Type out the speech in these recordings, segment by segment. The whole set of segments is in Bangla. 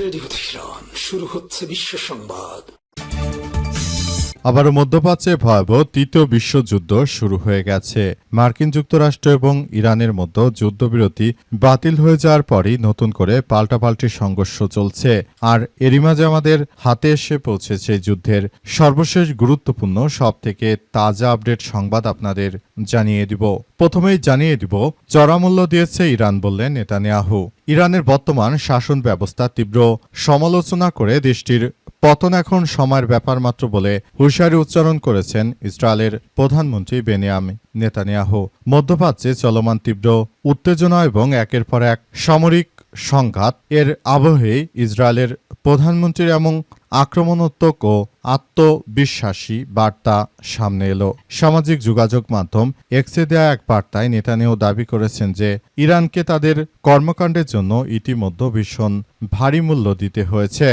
রেডিও তেহরান, শুরু হচ্ছে বিশ্ব সংবাদ। আবারও মধ্যপ্রাচ্যে ভয়াবহ তৃতীয় বিশ্বযুদ্ধ শুরু হয়ে গেছে। মার্কিন যুক্তরাষ্ট্র এবং ইরানের মধ্যে যুদ্ধবিরতি বাতিল হয়ে যাওয়ার পরই নতুন করে পাল্টাপাল্টি সংঘর্ষ চলছে। আর এরই মাঝে আমাদের হাতে এসে পৌঁছেছে যুদ্ধের সর্বশেষ গুরুত্বপূর্ণ সবথেকে তাজা আপডেট সংবাদ আপনাদের জানিয়ে দিব। প্রথমেই জানিয়ে দিব, চড়া মূল্য দিয়েছে ইরান, বললেন নেতানিয়াহু। ইরানের বর্তমান শাসন ব্যবস্থা তীব্র সমালোচনা করে দেশটির পতন এখন সময়ের ব্যাপার মাত্র বলে হুঁশিয়ারি উচ্চারণ করেছেন ইসরায়েলের প্রধানমন্ত্রী বেনিয়ামিন নেতানিয়াহু। মধ্যপ্রাচ্যে চলমান তীব্র উত্তেজনা এবং একের পর এক সামরিক সংঘাত এর আবহে ইসরায়েলের প্রধানমন্ত্রীর এমন আক্রমণাত্মক ও আত্মবিশ্বাসী বার্তা সামনে এলো। সামাজিক যোগাযোগ মাধ্যম এক্সে দেয়া এক বার্তায় নেতানিয়াহু দাবি করেছেন যে ইরানকে তাদের কর্মকাণ্ডের জন্য ইতিমধ্যে ভীষণ ভারী মূল্য দিতে হয়েছে।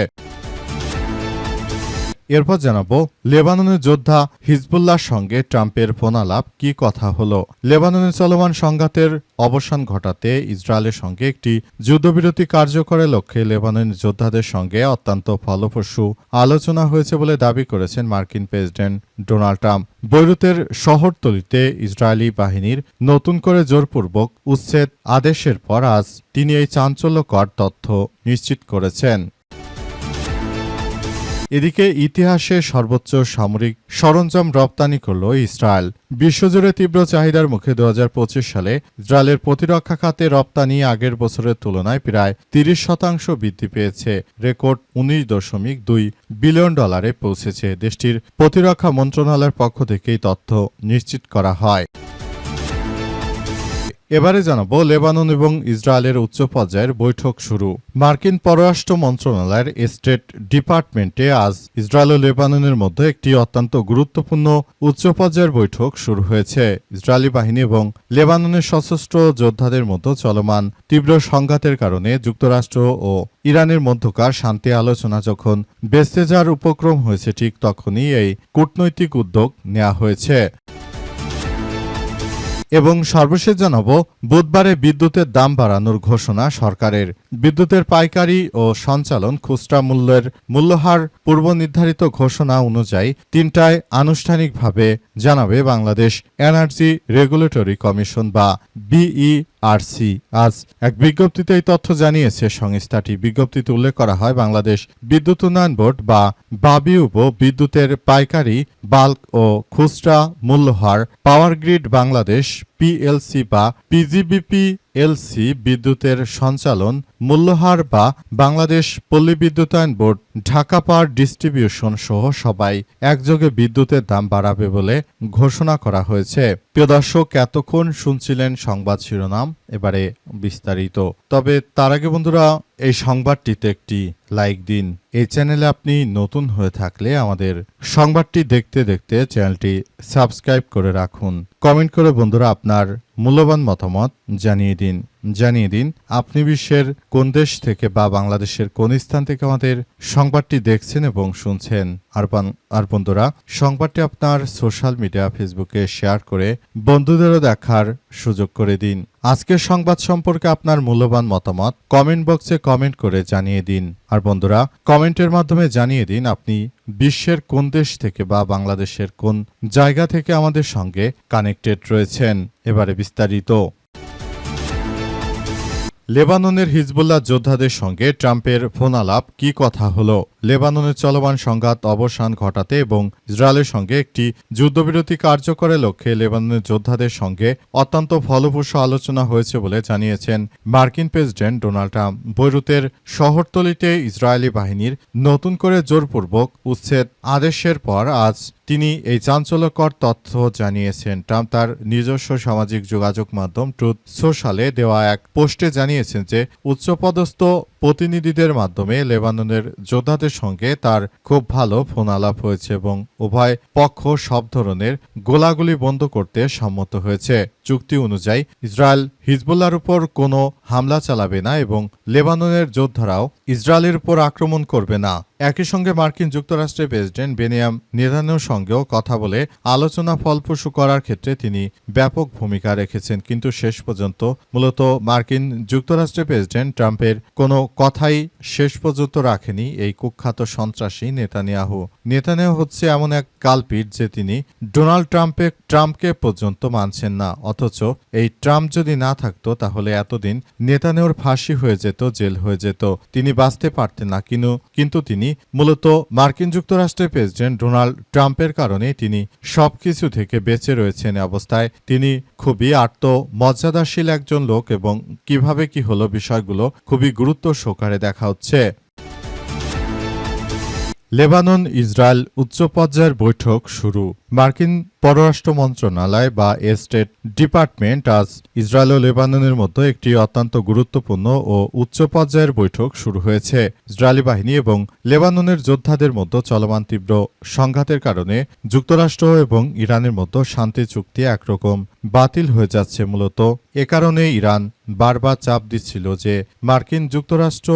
এরপর জানাবো, লেবাননের যোদ্ধা হিজবুল্লাহর সঙ্গে ট্রাম্পের ফোনালাপ, কি কথা হলো। লেবাননের চলমান সংঘাতের অবসান ঘটাতে ইসরায়েলের সঙ্গে একটি যুদ্ধবিরতি কার্যকরের লক্ষ্যে লেবাননের যোদ্ধাদের সঙ্গে অত্যন্ত ফলপ্রসূ আলোচনা হয়েছে বলে দাবি করেছেন মার্কিন প্রেসিডেন্ট ডোনাল্ড ট্রাম্প। বৈরুতের শহরতলিতে ইসরায়েলি বাহিনীর নতুন করে জোরপূর্বক উচ্ছেদ আদেশের পর আজ তিনি এই চাঞ্চল্যকর তথ্য নিশ্চিত করেছেন। এদিকে ইতিহাসে সর্বোচ্চ সামরিক সরঞ্জাম রপ্তানি করল ইসরায়েল। বিশ্বজুড়ে তীব্র চাহিদার মুখে 2025 সালে ইসরায়েলের প্রতিরক্ষা খাতে রপ্তানি আগের বছরের তুলনায় প্রায় 30% বৃদ্ধি পেয়েছে। রেকর্ড $19.2 বিলিয়ন পৌঁছেছে। দেশটির প্রতিরক্ষা মন্ত্রণালয়ের পক্ষ থেকে এই তথ্য নিশ্চিত করা হয়। এবারে জানাবো, লেবানন এবং ইসরায়েলের উচ্চ পর্যায়ের বৈঠক শুরু। মার্কিন পররাষ্ট্র মন্ত্রণালয়ের স্টেট ডিপার্টমেন্টে আজ ইসরায়েল ও লেবাননের মধ্যে একটি অত্যন্ত গুরুত্বপূর্ণ উচ্চ পর্যায়ের বৈঠক শুরু হয়েছে। ইসরায়েলি বাহিনী এবং লেবাননের সশস্ত্র যোদ্ধাদের মধ্যে চলমান তীব্র সংঘাতের কারণে যুক্তরাষ্ট্র ও ইরানের মধ্যকার শান্তি আলোচনা যখন বেঁচে যাওয়ার উপক্রম হয়েছে, ঠিক তখনই এই কূটনৈতিক উদ্যোগ নেওয়া হয়েছে। এবং সর্বশেষ জানাবো, বুধবারে বিদ্যুতের দাম বাড়ানোর ঘোষণা সরকারের। বিদ্যুতের পাইকারি ও সঞ্চালন খুচরা মূল্যের মূল্যহার পূর্ব নির্ধারিত ঘোষণা অনুযায়ী 3টায় আনুষ্ঠানিকভাবে জানাবে বাংলাদেশ এনার্জি রেগুলেটরি কমিশন বা বিইআরসি। আজ এক বিজ্ঞপ্তিতে এই তথ্য জানিয়েছে সংস্থাটি। বিজ্ঞপ্তিতে উল্লেখ করা হয়, বাংলাদেশ বিদ্যুৎ উন্নয়ন বোর্ড বা বাবিউব বিদ্যুতের পাইকারি, বাল্ক ও খুচরা মূল্যহার, পাওয়ার গ্রিড বাংলাদেশ পিএলসি বা পিজিবিপিএলসি বিদ্যুতের সঞ্চালন মূল্যহার বা বাংলাদেশ পল্লী বিদ্যুতায়ন বোর্ড, ঢাকা পাওয়ার ডিস্ট্রিবিউশন সহ সবাই একযোগে বিদ্যুতের দাম বাড়াবে বলে ঘোষণা করা হয়েছে। প্রিয় দর্শক, এতক্ষণ শুনছিলেন সংবাদ শিরোনাম, এবারে বিস্তারিত। তবে তার আগে বন্ধুরা, এই সংবাদটিতে একটি লাইক দিন। এই চ্যানেলে আপনি নতুন হয়ে থাকলে আমাদের সংবাদটি দেখতে দেখতে চ্যানেলটি সাবস্ক্রাইব করে রাখুন। কমেন্ট করে বন্ধুরা আপনার মূল্যবান মতামত জানিয়ে দিন আপনি বিশ্বের কোন দেশ থেকে বা বাংলাদেশের কোন স্থান থেকে আমাদের সংবাদটি দেখছেন এবং শুনছেন। আর বন্ধুরা, সংবাদটি আপনার সোশ্যাল মিডিয়া ফেসবুকে শেয়ার করে বন্ধুদেরও দেখার সুযোগ করে দিন। আজকের সংবাদ সম্পর্কে আপনার মূল্যবান মতামত কমেন্ট বক্সে কমেন্ট করে জানিয়ে দিন। আর বন্ধুরা, কমেন্টের মাধ্যমে জানিয়ে দিন আপনি বিশ্বের কোন দেশ থেকে বা বাংলাদেশের কোন জায়গা থেকে আমাদের সঙ্গে কানেক্টেড রয়েছেন। এবারে বিস্তারিত। লেবাননের হিজবুল্লাহ যোদ্ধাদের সঙ্গে ট্রাম্পের ফোনালাপ, কি কথা হলো। লেবাননের চলমান সংঘাত অবসান ঘটাতে এবং ইসরায়েলের সঙ্গে একটি যুদ্ধবিরতি কার্যকরের লক্ষ্যে লেবাননের যোদ্ধাদের সঙ্গে অত্যন্ত ফলপ্রসূ আলোচনা হয়েছে বলে জানিয়েছেন মার্কিন প্রেসিডেন্ট ডোনাল্ড ট্রাম্প। বৈরুতের শহরতলিতে ইসরায়েলি বাহিনীর নতুন করে জোরপূর্বক উচ্ছেদ আদেশের পর আজ তিনি এই চাঞ্চল্যকর তথ্য জানিয়েছেন। ট্রাম্প তার নিজস্ব সামাজিক যোগাযোগ মাধ্যম ট্রুথ সোশ্যালে দেওয়া এক পোস্টে জানিয়েছেন যে উচ্চপদস্থ প্রতিনিধিদের মাধ্যমে লেবাননের যোদ্ধাদের সঙ্গে তার খুব ভালো ফোন আলাপ হয়েছে এবং উভয় পক্ষ সব ধরনের গোলাগুলি বন্ধ করতে সম্মত হয়েছে। চুক্তি অনুযায়ী ইসরায়েল হিজবুল্লাহর উপর কোনো হামলা চালাবে না এবং লেবাননের যোদ্ধারাও ইসরায়েলের উপর আক্রমণ করবে না। একই সঙ্গে মার্কিন যুক্তরাষ্ট্রের প্রেসিডেন্ট বেনিয়ামিন নেতানিয়াহুর সঙ্গেও কথা বলে আলোচনা ফলপ্রসূ করার ক্ষেত্রে তিনি ব্যাপক ভূমিকা রেখেছেন। কিন্তু শেষ পর্যন্ত মূলত মার্কিন যুক্তরাষ্ট্রের প্রেসিডেন্ট ট্রাম্পের কোনো কথাই শেষ পর্যন্ত রাখেনি এই কুখ্যাত সন্ত্রাসী নেতানিয়াহু। নেতানিয়াহু হচ্ছে এমন এক কালপিট যে তিনি ডোনাল্ড ট্রাম্পকে পর্যন্ত মানছেন না, অথচ এই ট্রাম্প যদি না থাকতো তাহলে এতদিন নেতানিয়াহুর ফাঁসি হয়ে যেত, জেল হয়ে যেত, তিনি বাঁচতে পারতেন না। কিন্তু তিনি মূলত মার্কিন যুক্তরাষ্ট্রের প্রেসিডেন্ট ডোনাল্ড ট্রাম্পের কারণে তিনি সবকিছু থেকে বেঁচে রয়েছেন অবস্থায় তিনি খুবই আত্মমর্যাদাশীল একজন লোক এবং কিভাবে কি হলো বিষয়গুলো খুবই গুরুত্ব সহকারে দেখা হচ্ছে। লেবানন ইসরায়েল উচ্চ পর্যায়ের বৈঠক শুরু। মার্কিন পররাষ্ট্র মন্ত্রণালয় বা স্টেট ডিপার্টমেন্ট আজ ইসরায়েল ও লেবাননের মধ্যে একটি অত্যন্ত গুরুত্বপূর্ণ ও উচ্চ পর্যায়ের বৈঠক শুরু হয়েছে। ইসরায়েলি বাহিনী এবং লেবাননের যোদ্ধাদের মধ্যে চলমান তীব্র সংঘাতের কারণে যুক্তরাষ্ট্র এবং ইরানের মধ্যে শান্তি চুক্তি একরকম বাতিল হয়ে যাচ্ছে। মূলত এ কারণে ইরান বারবার চাপ দিচ্ছিল যে মার্কিন যুক্তরাষ্ট্র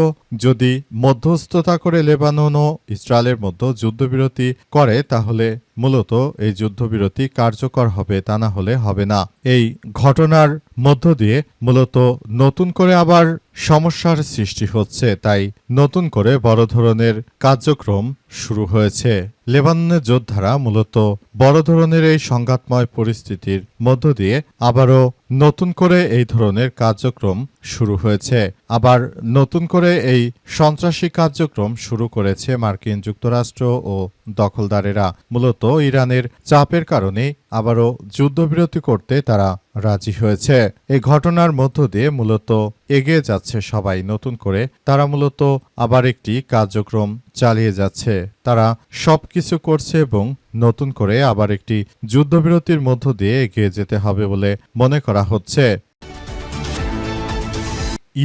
যদি মধ্যস্থতা করে লেবানন ও ইসরায়েলের মধ্যে যুদ্ধবিরতি করে তাহলে মূলত এই যুদ্ধবিরতি কার্যকর হবে, তা না হলে হবে না। এই ঘটনার মধ্য দিয়ে মূলত নতুন করে আবার সমস্যার সৃষ্টি হচ্ছে, তাই নতুন করে বড় ধরনের কার্যক্রম শুরু হয়েছে। লেবাননের যোদ্ধারা মূলত বড় ধরনের এই সংঘাতময় পরিস্থিতির মধ্য দিয়ে আবারও নতুন করে এই ধরনের কার্যক্রম শুরু হয়েছে। আবার নতুন করে এই সন্ত্রাসী কার্যক্রম শুরু করেছে মার্কিন যুক্তরাষ্ট্র ও দখলদারেরা। মূলত ইরানের চাপের কারণে আবারও যুদ্ধবিরতি করতে তারা রাজি হয়েছে। এই ঘটনার মধ্য দিয়ে মূলত এগিয়ে যাচ্ছে সবাই। নতুন করে তারা মূলত আবার একটি কার্যক্রম চালিয়ে যাচ্ছে। তারা সবকিছু করছে এবং নতুন করে আবার একটি যুদ্ধবিরতির মধ্য দিয়ে এগিয়ে যেতে হবে বলে মনে করা হচ্ছে।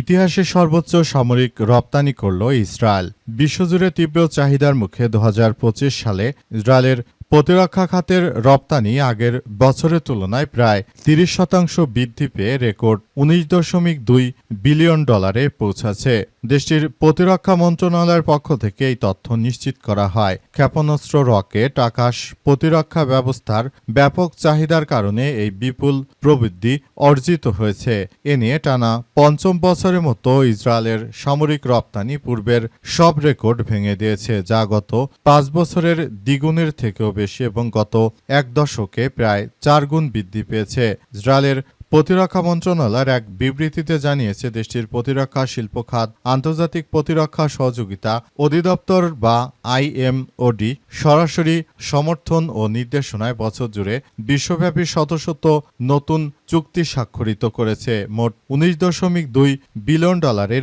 ইতিহাসে সর্বোচ্চ সামরিক রপ্তানি করল ইসরায়েল। বিশ্বজুড়ে তীব্র চাহিদার মুখে 2025 সালে ইসরায়েলের প্রতিরক্ষা খাতের রপ্তানি আগের বছরের তুলনায় প্রায় 30% বৃদ্ধি পেয়ে রেকর্ড $19.2 বিলিয়ন পৌঁছেছে। দেশটির প্রতিরক্ষা মন্ত্রণালয়ের পক্ষ থেকে এই তথ্য নিশ্চিত করা হয়। ক্ষেপণাস্ত্র, রকেট, আকাশ প্রতিরক্ষা ব্যবস্থার ব্যাপক চাহিদার কারণে এই বিপুল প্রবৃদ্ধি অর্জিত হয়েছে। এ নিয়ে টানা পঞ্চম বছরের মতো ইসরায়েলের সামরিক রপ্তানি পূর্বের সব রেকর্ড ভেঙে দিয়েছে, যা গত 5 বছরের দ্বিগুণের থেকেও বেশি এবং গত এক দশকে প্রায় 4 গুণ বৃদ্ধি পেয়েছে। ইসরায়েলের প্রতিরক্ষা মন্ত্রণালয়ের এক বিবৃতিতে জানিয়েছে দেশটির প্রতিরক্ষা শিল্প খাত আন্তর্জাতিক প্রতিরক্ষা সহযোগিতা অধিদপ্তর বা IMOD সরাসরি সমর্থন ও নির্দেশনায় বছর জুড়ে বিশ্বব্যাপী শত শত নতুন চুক্তি স্বাক্ষরিত করেছে। মোট $19.2 বিলিয়ন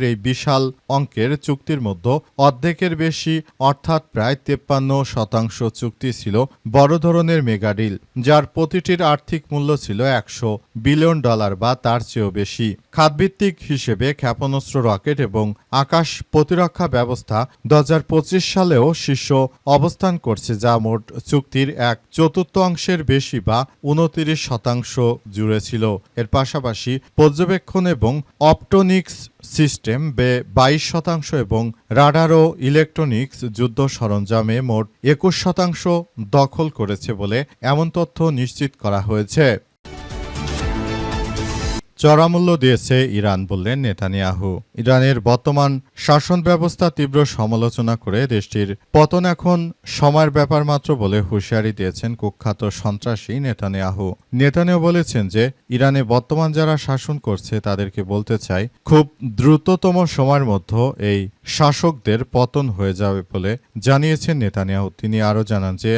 এই বিশাল অঙ্কের চুক্তির মধ্যে অর্ধেকের বেশি অর্থাৎ প্রায় 53% চুক্তি ছিল বড় ধরনের মেগাডিল, যার প্রতিটির আর্থিক মূল্য ছিল $100 বিলিয়ন বা তার চেয়েও বেশি। খাতভিত্তিক হিসেবে ক্ষেপণাস্ত্র, রকেট এবং আকাশ প্রতিরক্ষা ব্যবস্থা 2025 সালেও শীর্ষ অবস্থান করছে, যা মোট চুক্তির 1/4 বেশি বা 29% জুড়ে ছিল। এর পাশাপাশি পর্যবেক্ষণ এবং অপটোনিক্স সিস্টেম 22% এবং রাডার ও ইলেকট্রনিক্স যুদ্ধ সরঞ্জামে মোট 21% দখল করেছে বলে এমন তথ্য নিশ্চিত করা হয়েছে। চড়া মূল্য দিয়েছে ইরান, বললেন নেতানিয়াহু। ইরানের বর্তমান শাসন ব্যবস্থা তীব্র সমালোচনা করে দেশটির পতন এখন সময়ের ব্যাপার মাত্র বলে হুঁশিয়ারি দিয়েছেন কুখ্যাত সন্ত্রাসী নেতানিয়াহু। নেতানিয়াহু বলেছেন যে ইরানে বর্তমান যারা শাসন করছে তাদেরকে বলতে চাই, খুব দ্রুততম সময়ের মধ্যে এই শাসকদের পতন হয়ে যাবে বলে জানিয়েছেন নেতানিয়াহু। তিনি আরও জানান যে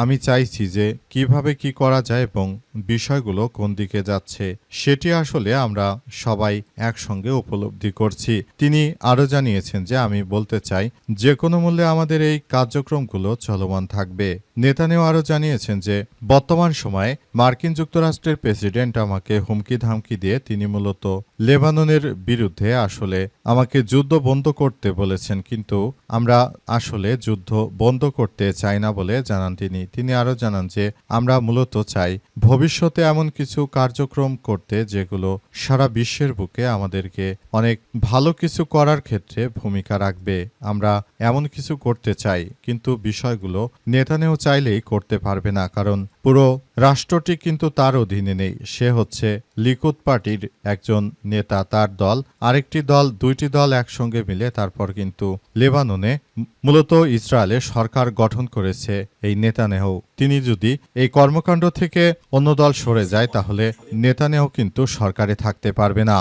আমি চাইছি যে কিভাবে কি করা যায় এবং বিষয়গুলো কোন দিকে যাচ্ছে সেটি আসলে আমরা সবাই একসঙ্গে উপলব্ধি করছি। তিনি আরও জানিয়েছেন যে আমি বলতে চাই যে কোনো মূল্যে আমাদের এই কার্যক্রমগুলো চলমান থাকবে। নেতানিয়াহু আরও জানিয়েছেন যে বর্তমান সময়ে মার্কিন যুক্তরাষ্ট্রের প্রেসিডেন্ট আমাকে হুমকি ধামকি দিয়ে তিনি মূলত লেবাননের বিরুদ্ধে আসলে আমাকে যুদ্ধ বন্ধ করতে বলেছেন, কিন্তু আমরা আসলে যুদ্ধ বন্ধ করতে চাই না বলে জানান তিনি আরও জানান যে আমরা মূলত চাই ভবিষ্যতে এমন কিছু কার্যক্রম করতে যেগুলো সারা বিশ্বের বুকে আমাদেরকে অনেক ভালো কিছু করার ক্ষেত্রে ভূমিকা রাখবে। আমরা এমন কিছু করতে চাই, কিন্তু বিষয়গুলো নেতানিয়াহু চাইলেই করতে পারবে না, কারণ পুরো রাষ্ট্রটি কিন্তু তার অধীনে নেই। সে হচ্ছে লিকুদ পার্টির একজন নেতা, তার দল। আরেকটি দল, দুইটি দল একসঙ্গে মিলে তারপর কিন্তু লেবাননে মূলত ইসরায়েলে সরকার গঠন করেছে এই নেতানেহু। তিনি যদি এই কর্মকাণ্ড থেকে অন্য দল সরে যায় তাহলে নেতানেহু কিন্তু সরকারে থাকতে পারবে না।